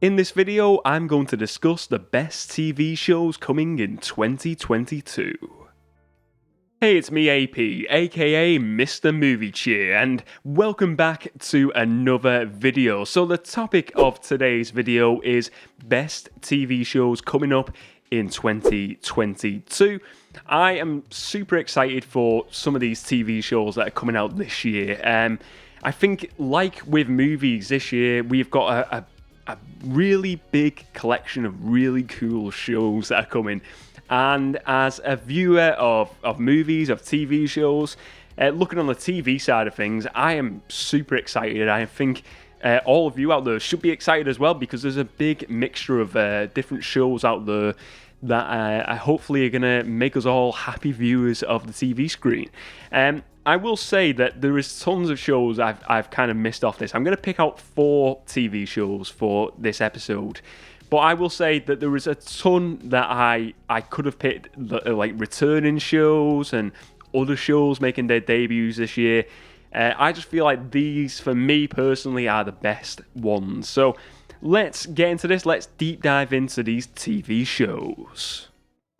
In this video, I'm going to discuss the best TV shows coming in 2022. Hey, it's me AP, aka Mr. Movie Cheer, and welcome back to another video. So the topic of today's video is best TV shows coming up in 2022. I am super excited for some of these TV shows that are coming out this year. I think, like with movies this year, we've got a really big collection of really cool shows that are coming. And as a viewer of movies, of TV shows, looking on the TV side of things, I am super excited. I think all of you out there should be excited as well, because there's a big mixture of different shows out there that hopefully are going to make us all happy viewers of the TV screen. I will say that there is tons of shows I've kind of missed off this. I'm going to pick out 4 TV shows for this episode. But I will say that there is a ton that I could have picked, like returning shows and other shows making their debuts this year. I just feel like these, for me personally, are the best ones. So let's get into this. Let's deep dive into these TV shows.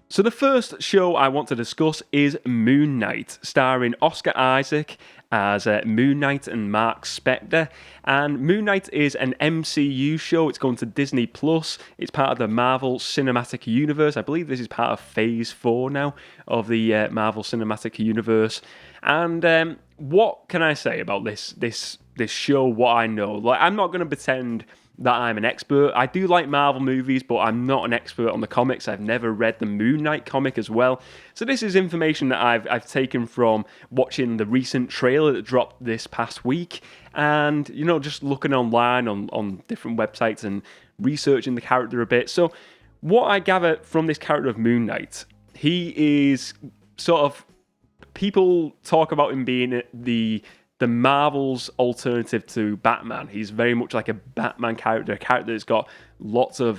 So the first show I want to discuss is Moon Knight, starring Oscar Isaac as Moon Knight and Mark Spector. And Moon Knight is an MCU show. It's going to Disney+. It's part of the Marvel Cinematic Universe. I believe this is part of Phase 4 now of the Marvel Cinematic Universe. And what can I say about this show, what I know? Like, I'm not going to pretend that I'm an expert. I do like Marvel movies, but I'm not an expert on the comics. I've never read the Moon Knight comic as well. So this is information that I've taken from watching the recent trailer that dropped this past week, and just looking online on different websites and researching the character a bit. So what I gather from this character of Moon Knight, he is sort of, people talk about him being the Marvel's alternative to Batman. He's very much like a Batman character, a character that's got lots of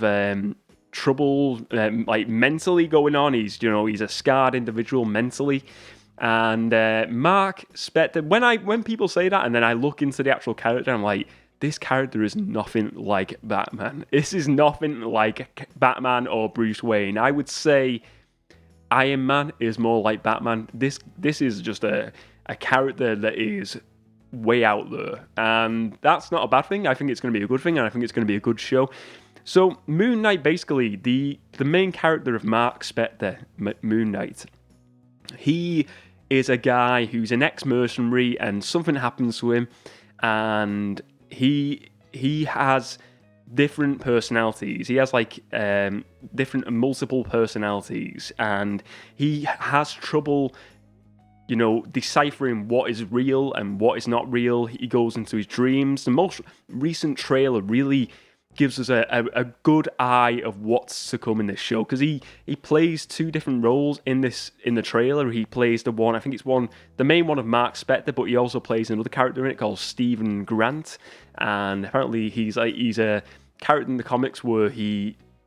trouble, like mentally going on. He's a scarred individual mentally. And Mark Spector, when people say that, and then I look into the actual character, I'm like, this character is nothing like Batman. This is nothing like Batman or Bruce Wayne. I would say Iron Man is more like Batman. This is just a character that is way out there, and that's not a bad thing. I think it's going to be a good thing, and I think it's going to be a good show. So Moon Knight, basically the main character of Mark Spector, Moon Knight, he is a guy who's an ex-mercenary, and something happens to him, and he has different personalities. He has different multiple personalities, and he has trouble deciphering what is real and what is not real. He goes into his dreams. The most recent trailer really gives us a good eye of what's to come in this show, because he plays 2 different roles in the trailer. He plays the main one of Mark Spector, but he also plays another character in it called Stephen Grant. And apparently he's a character in the comics where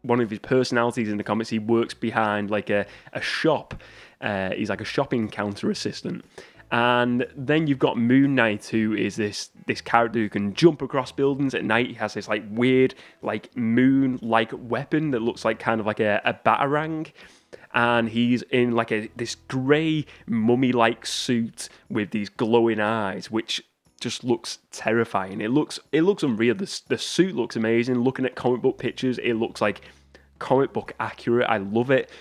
one of his personalities in the comics, he works behind like a shop. He's like a shopping counter assistant. And then you've got Moon Knight, who is this character who can jump across buildings at night. He has this weird moon-like weapon that looks like kind of like a batarang. And he's in this grey mummy-like suit with these glowing eyes, which just looks terrifying. It looks unreal. The suit looks amazing. Looking at comic book pictures, it looks like comic book accurate. I love it.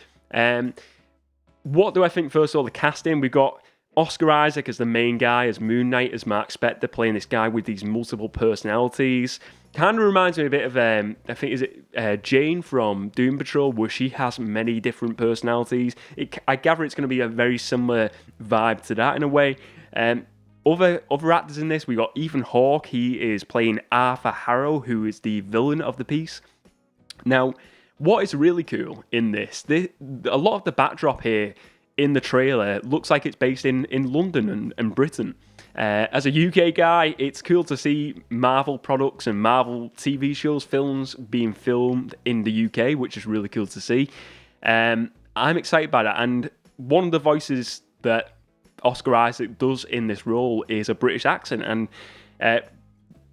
What do I think, first of all, the casting? We've got Oscar Isaac as the main guy, as Moon Knight, as Mark Spector, playing this guy with these multiple personalities. Kind of reminds me a bit of, I think, is it Jane from Doom Patrol, where she has many different personalities. I gather it's going to be a very similar vibe to that in a way. Other actors in this, we got Ethan Hawke. He is playing Arthur Harrow, who is the villain of the piece. Now, what is really cool in this, a lot of the backdrop here in the trailer looks like it's based in London and Britain. As a UK guy, it's cool to see Marvel products and Marvel TV shows, films being filmed in the UK, which is really cool to see. I'm excited by that. And one of the voices that Oscar Isaac does in this role is a British accent. And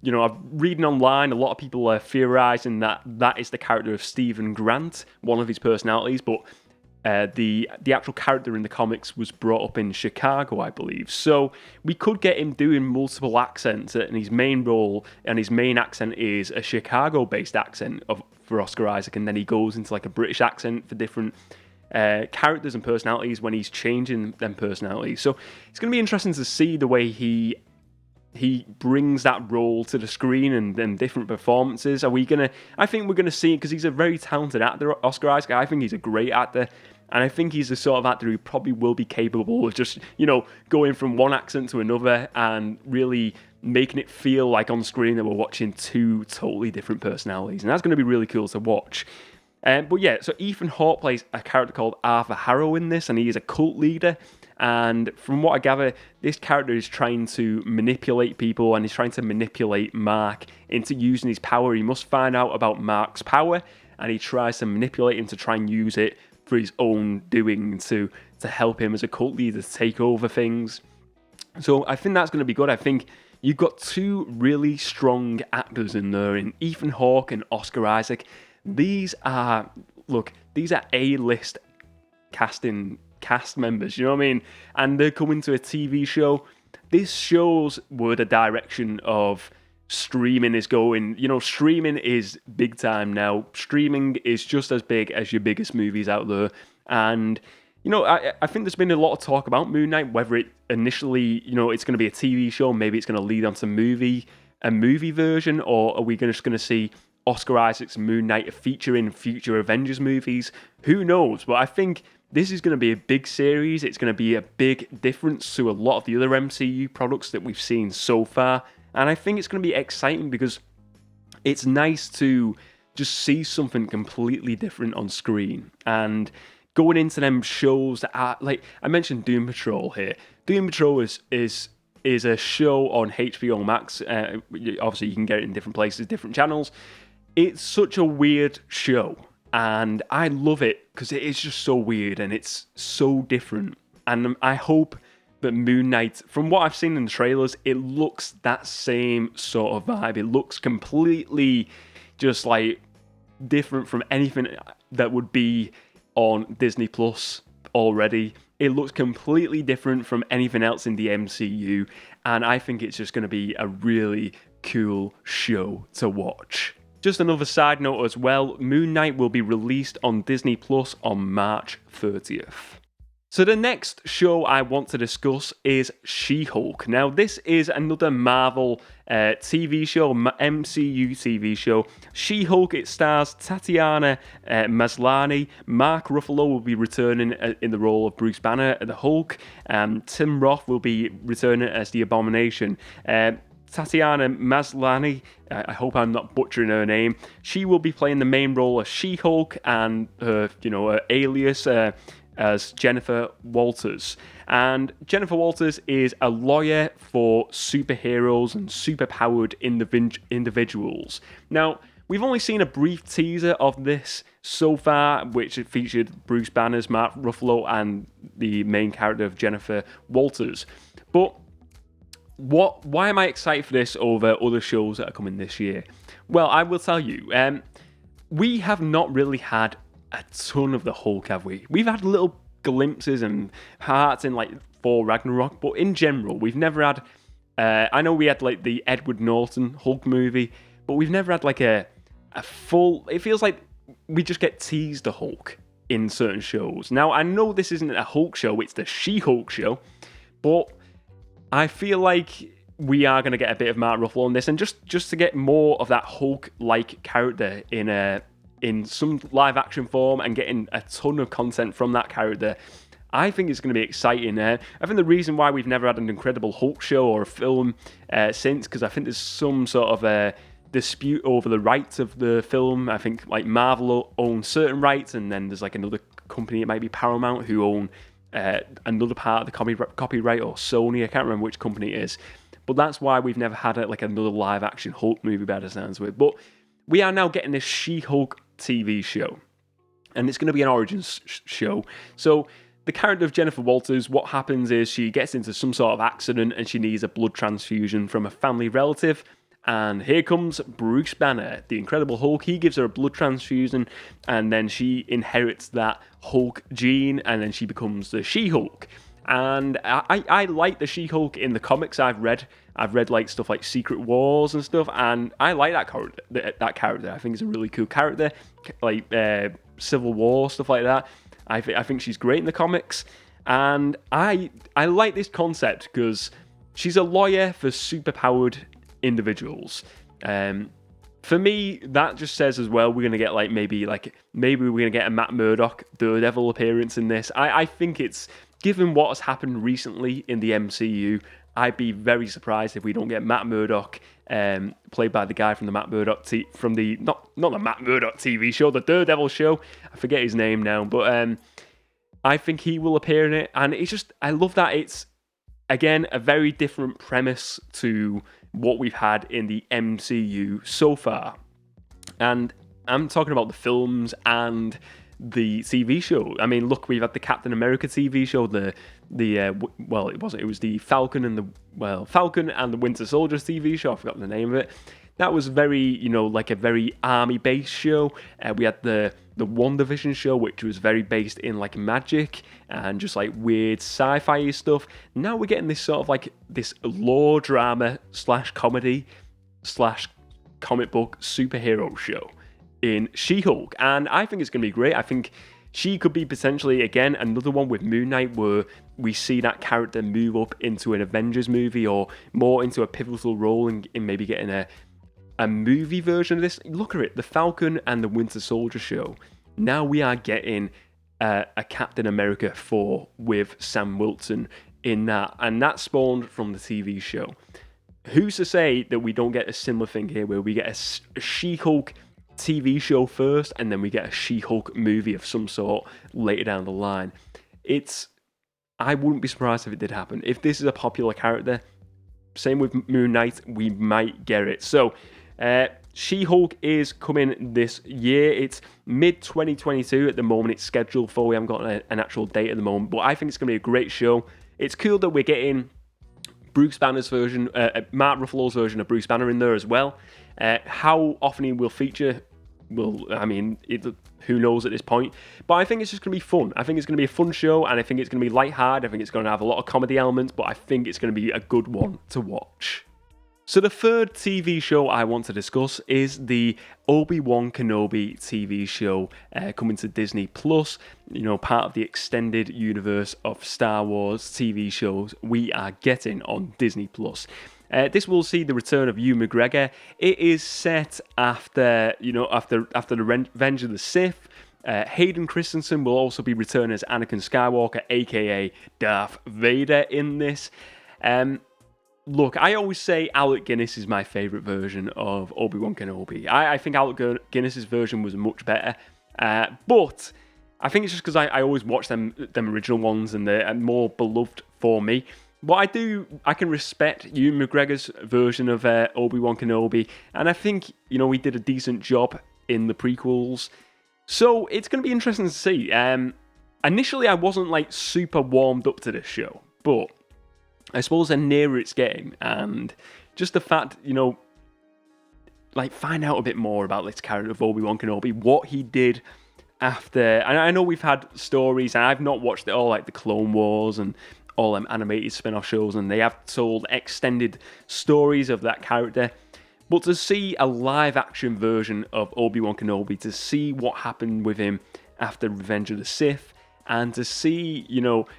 I'm reading online, a lot of people are theorizing that that is the character of Stephen Grant, one of his personalities, but the actual character in the comics was brought up in Chicago, I believe. So we could get him doing multiple accents, and his main role and his main accent is a Chicago-based accent for Oscar Isaac, and then he goes into like a British accent for different characters and personalities when he's changing them personalities. So it's going to be interesting to see the way he brings that role to the screen and different performances. I think we're gonna see it because he's a very talented actor, Oscar Isaac. I think he's a great actor, and I think he's the sort of actor who probably will be capable of just, going from one accent to another and really making it feel like on screen that we're watching two totally different personalities. And that's going to be really cool to watch. But yeah, so Ethan Hawke plays a character called Arthur Harrow in this, and he is a cult leader. And from what I gather, this character is trying to manipulate people, and he's trying to manipulate Mark into using his power. He must find out about Mark's power, and he tries to manipulate him to try and use it for his own doing, to help him as a cult leader to take over things. So I think that's going to be good. I think you've got two really strong actors in there, in Ethan Hawke and Oscar Isaac. These are A-list cast members, you know what I mean? And they're coming to a TV show. This shows where the direction of streaming is going. Streaming is big time now. Streaming is just as big as your biggest movies out there. And, I think there's been a lot of talk about Moon Knight, whether it initially, it's going to be a TV show, maybe it's going to lead on to a movie version, or are we just going to see Oscar Isaac's Moon Knight featuring future Avengers movies? Who knows? But I think this is going to be a big series. It's going to be a big difference to a lot of the other MCU products that we've seen so far. And I think it's going to be exciting because it's nice to just see something completely different on screen. And going into them shows that are, like I mentioned, Doom Patrol here. Doom Patrol is a show on HBO Max. Obviously, you can get it in different places, different channels. It's such a weird show, and I love it because it is just so weird and it's so different. And I hope that Moon Knight, from what I've seen in the trailers, it looks that same sort of vibe. It looks completely just like different from anything that would be on Disney Plus already. It looks completely different from anything else in the MCU, and I think it's just going to be a really cool show to watch. Just another side note as well, Moon Knight will be released on Disney Plus on March 30th. So the next show I want to discuss is She-Hulk. Now this is another Marvel TV show, MCU TV show. She-Hulk, it stars Tatiana Maslany. Mark Ruffalo will be returning in the role of Bruce Banner, the Hulk. Tim Roth will be returning as the Abomination. Tatiana Maslany, I hope I'm not butchering her name. She will be playing the main role as She-Hulk, and her alias as Jennifer Walters. And Jennifer Walters is a lawyer for superheroes and superpowered individuals. Now, we've only seen a brief teaser of this so far, which featured Bruce Banner's Mark Ruffalo and the main character of Jennifer Walters. But why am I excited for this over other shows that are coming this year? Well, I will tell you, we have not really had a ton of the Hulk, have we? We've had little glimpses and parts in like Thor Ragnarok, but in general, we've never had. I know we had like the Edward Norton Hulk movie, but we've never had like a full. It feels like we just get teased the Hulk in certain shows. Now, I know this isn't a Hulk show; it's the She-Hulk show, but I feel like we are going to get a bit of Mark Ruffalo on this, and just to get more of that Hulk-like character in some live-action form and getting a ton of content from that character, I think it's going to be exciting. I think the reason why we've never had an Incredible Hulk show or a film since, because I think there's some sort of a dispute over the rights of the film. I think like Marvel owns certain rights, and then there's like another company, it might be Paramount, who own another part of the copyright, or Sony, I can't remember which company it is. But that's why we've never had like another live-action Hulk movie by the sounds of it. But we are now getting this She-Hulk TV show, and it's going to be an origins show. So the character of Jennifer Walters, what happens is she gets into some sort of accident and she needs a blood transfusion from a family relative, And here comes Bruce Banner, the Incredible Hulk. He gives her a blood transfusion, and then she inherits that Hulk gene, and then she becomes the She-Hulk. And I like the She-Hulk in the comics I've read. I've read like stuff like Secret Wars and stuff, and I like that character. I think it's a really cool character, like Civil War, stuff like that. I think she's great in the comics, and I like this concept because she's a lawyer for superpowered individuals. For me, that just says as well we're gonna get maybe we're gonna get a Matt Murdock Daredevil appearance in this. I think it's, given what has happened recently in the MCU, I'd be very surprised if we don't get Matt Murdock, played by the guy from the Matt Murdock from the not the Matt Murdock TV show, the Daredevil show. I forget his name now, but I think he will appear in it, and it's just, I love that it's, again, a very different premise to what we've had in the MCU so far. And I'm talking about the films and the TV show. I mean, look, we've had the Captain America TV show, it was the Falcon and the Winter Soldier TV show. I forgot the name of it. That was very, like a very army-based show. We had the WandaVision show, which was very based in like magic and just like weird sci-fi stuff. Now we're getting this sort of like this lore drama / comedy / comic book superhero show in She-Hulk, and I think it's going to be great. I think she could be potentially, again, another one with Moon Knight where we see that character move up into an Avengers movie or more into a pivotal role in maybe getting a movie version of this. Look at it, the Falcon and the Winter Soldier show. Now we are getting a Captain America 4 with Sam Wilson in that, and that spawned from the TV show. Who's to say that we don't get a similar thing here where we get a She-Hulk TV show first and then we get a She-Hulk movie of some sort later down the line? I wouldn't be surprised if it did happen. If this is a popular character, same with Moon Knight, we might get it. So, She-Hulk is coming this year. It's mid-2022 at the moment. It's scheduled for. We haven't got an actual date at the moment, but I think it's going to be a great show. It's cool that we're getting Bruce Banner's version, Mark Ruffalo's version of Bruce Banner in there as well. How often he will feature, who knows at this point. But I think it's just going to be fun. I think it's going to be a fun show, and I think it's going to be lighthearted. I think it's going to have a lot of comedy elements, but I think it's going to be a good one to watch. So the third TV show I want to discuss is the Obi-Wan Kenobi TV show coming to Disney+, part of the extended universe of Star Wars TV shows we are getting on Disney+. This will see the return of Ewan McGregor. It is set after the Revenge of the Sith. Hayden Christensen will also be returning as Anakin Skywalker, aka Darth Vader, in this. Look, I always say Alec Guinness is my favourite version of Obi-Wan Kenobi. I think Alec Guinness's version was much better, but I think it's just because I always watch them original ones and they're more beloved for me. But I can respect Ewan McGregor's version of Obi-Wan Kenobi, and I think, he did a decent job in the prequels. So it's going to be interesting to see. Initially, I wasn't super warmed up to this show, but I suppose the nearer it's getting, and just the fact, find out a bit more about this character of Obi-Wan Kenobi, what he did after. And I know we've had stories, and I've not watched it all, like the Clone Wars and all them animated spin-off shows, and they have told extended stories of that character. But to see a live-action version of Obi-Wan Kenobi, to see what happened with him after Revenge of the Sith, and to see,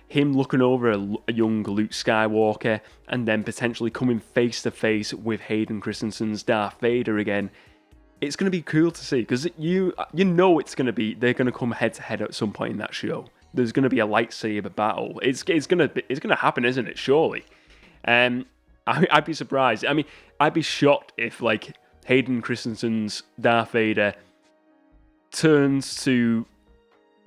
him looking over a young Luke Skywalker and then potentially coming face-to-face with Hayden Christensen's Darth Vader again, it's going to be cool to see, because they're going to come head-to-head at some point in that show. There's going to be a lightsaber battle. It's going to happen, isn't it? Surely. I'd be surprised. I mean, I'd be shocked if Hayden Christensen's Darth Vader turns to,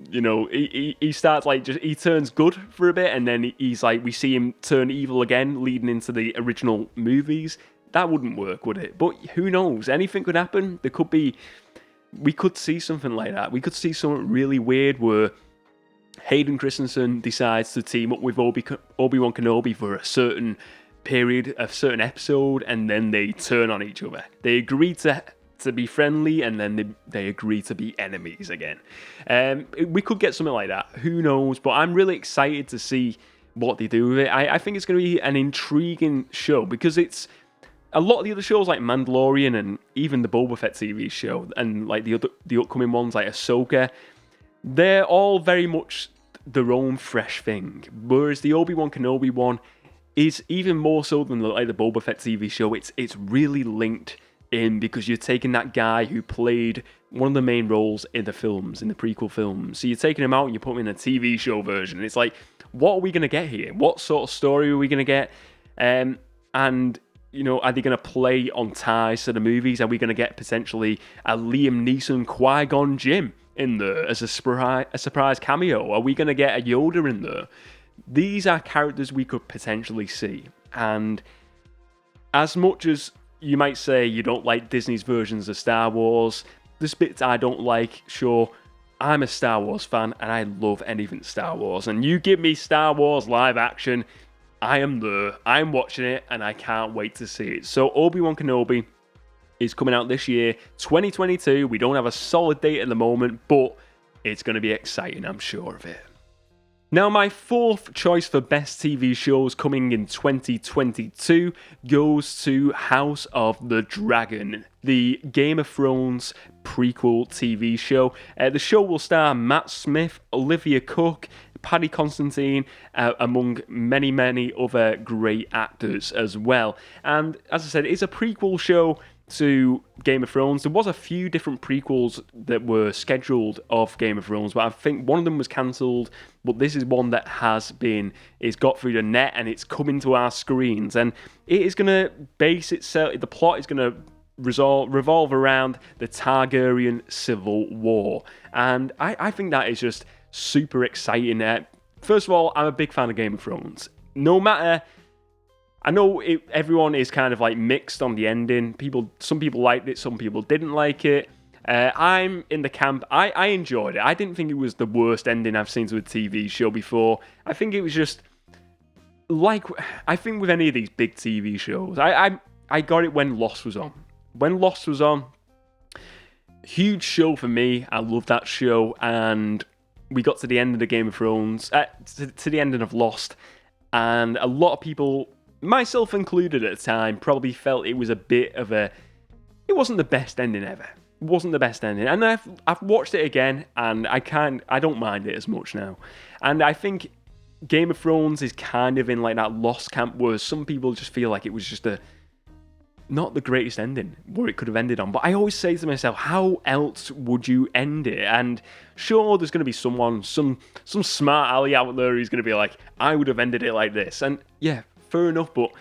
he starts he turns good for a bit, and then he's we see him turn evil again, leading into the original movies. That wouldn't work, would it? But who knows? Anything could happen. We could see something like that. We could see something really weird where Hayden Christensen decides to team up with Obi-Wan Kenobi for a certain period, a certain episode, and then they turn on each other. They agree to be friendly, and then they agree to be enemies again. We could get something like that. Who knows? But I'm really excited to see what they do with it. I think it's going to be an intriguing show, because it's a lot of the other shows like Mandalorian and even the Boba Fett TV show, and like the upcoming ones like Ahsoka, they're all very much their own fresh thing. Whereas the Obi-Wan Kenobi one is even more so than like the Boba Fett TV show. It's really linked in, because you're taking that guy who played one of the main roles in the films, in the prequel films. So you're taking him out and you put him in a TV show version. And it's like, what are we going to get here? What sort of story are we going to get? And you know, are they going to play on ties to the movies? Are we going to get potentially a Liam Neeson Qui-Gon Jinn in there as a surprise cameo? Are we going to get a Yoda in there? These are characters we could potentially see. And as much as you might say you don't like Disney's versions of Star Wars, there's bits I don't like, sure. I'm a Star Wars fan and I love anything Star Wars. And you give me Star Wars live action, I am there, I'm watching it, and I can't wait to see it. So Obi-Wan Kenobi is coming out this year, 2022. We don't have a solid date at the moment, but it's going to be exciting, I'm sure of it. Now, my fourth choice for best TV shows coming in 2022 goes to House of the Dragon, the Game of Thrones prequel TV show. The show will star Matt Smith, Olivia Cook, Paddy Considine, among many, many other great actors as well. And as I said, it's a prequel show to Game of Thrones. There was a few different prequels that were scheduled of Game of Thrones, but I think one of them was cancelled, but this is one that it's got through the net and it's coming to our screens, and it is going to base itself, the plot is going to revolve around the Targaryen Civil War, and I think that is just super exciting. First of all, I'm a big fan of Game of Thrones. I know everyone is kind of like mixed on the ending. Some people liked it, some people didn't like it. I'm in the camp. I enjoyed it. I didn't think it was the worst ending I've seen to a TV show before. I think it was just like, I think with any of these big TV shows, I got it when Lost was on. When Lost was on, huge show for me. I love that show, and we got to the end of the Game of Thrones, to the ending of Lost, and a lot of people, myself included at the time, probably felt it was it wasn't the best ending ever. It wasn't the best ending. And I've watched it again, and I don't mind it as much now. And I think Game of Thrones is kind of in like that Lost camp, where some people just feel like it was just not the greatest ending where it could have ended on. But I always say to myself, how else would you end it? And sure, there's going to be some smart alley out there who's going to be like, I would have ended it like this. And yeah, fair enough, but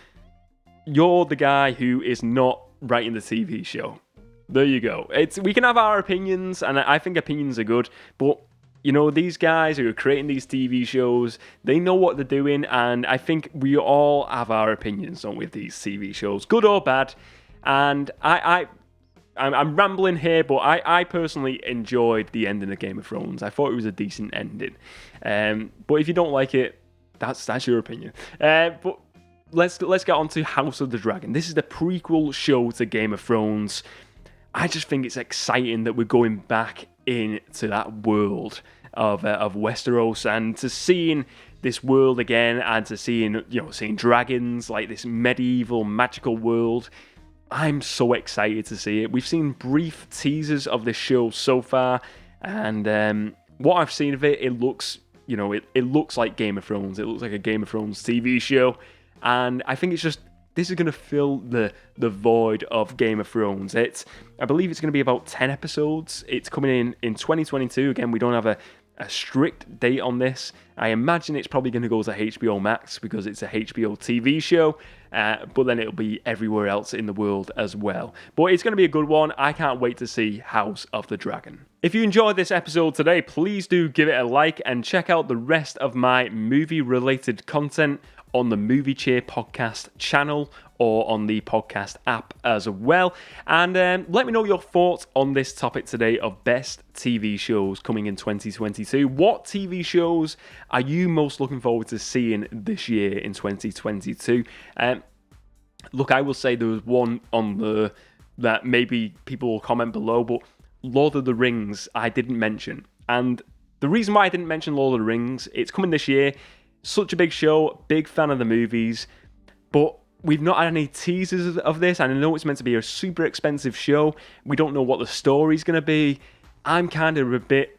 you're the guy who is not writing the TV show. There you go. We can have our opinions, and I think opinions are good, but you know, these guys who are creating these TV shows, they know what they're doing, and I think we all have our opinions on with these TV shows, good or bad. And I'm rambling here, but I personally enjoyed the ending of Game of Thrones. I thought it was a decent ending. But if you don't like it, that's your opinion. But let's get on to House of the Dragon. This is the prequel show to Game of Thrones. I just think it's exciting that we're going back into that world of Westeros, and to seeing this world again, and to seeing dragons, like this medieval magical world. I'm so excited to see it. We've seen brief teasers of this show so far, and what I've seen of it, it looks like Game of Thrones. It looks like a Game of Thrones TV show, and I think this is going to fill the void of Game of Thrones. I believe it's going to be about 10 episodes. It's coming in 2022. Again, we don't have a strict date on this. I imagine it's probably going to go to HBO Max because it's a HBO TV show, but then it'll be everywhere else in the world as well. But it's going to be a good one. I can't wait to see House of the Dragon. If you enjoyed this episode today, please do give it a like and check out the rest of my movie-related content on the Movie Cheer podcast channel or on the podcast app as well. And let me know your thoughts on this topic today of best TV shows coming in 2022. What TV shows are you most looking forward to seeing this year in 2022? Look, I will say there was one on the that maybe people will comment below, but Lord of the Rings I didn't mention. And the reason why I didn't mention Lord of the Rings, it's coming this year. Such a big show, big fan of the movies, but we've not had any teasers of this, and I know it's meant to be a super expensive show. We don't know what the story's going to be. I'm kind of a bit,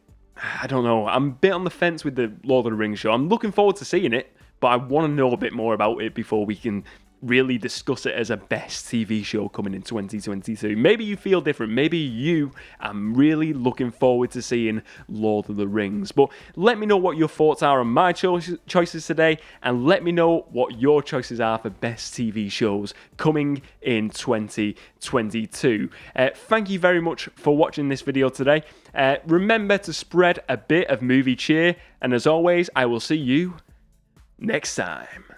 I don't know, I'm a bit on the fence with the Lord of the Rings show. I'm looking forward to seeing it, but I want to know a bit more about it before we can really discuss it as a best TV show coming in 2022. Maybe you feel different. Maybe you are really looking forward to seeing Lord of the Rings. But let me know what your thoughts are on my choices today, and let me know what your choices are for best TV shows coming in 2022. Thank you very much for watching this video today. Remember to spread a bit of movie cheer, and as always, I will see you next time.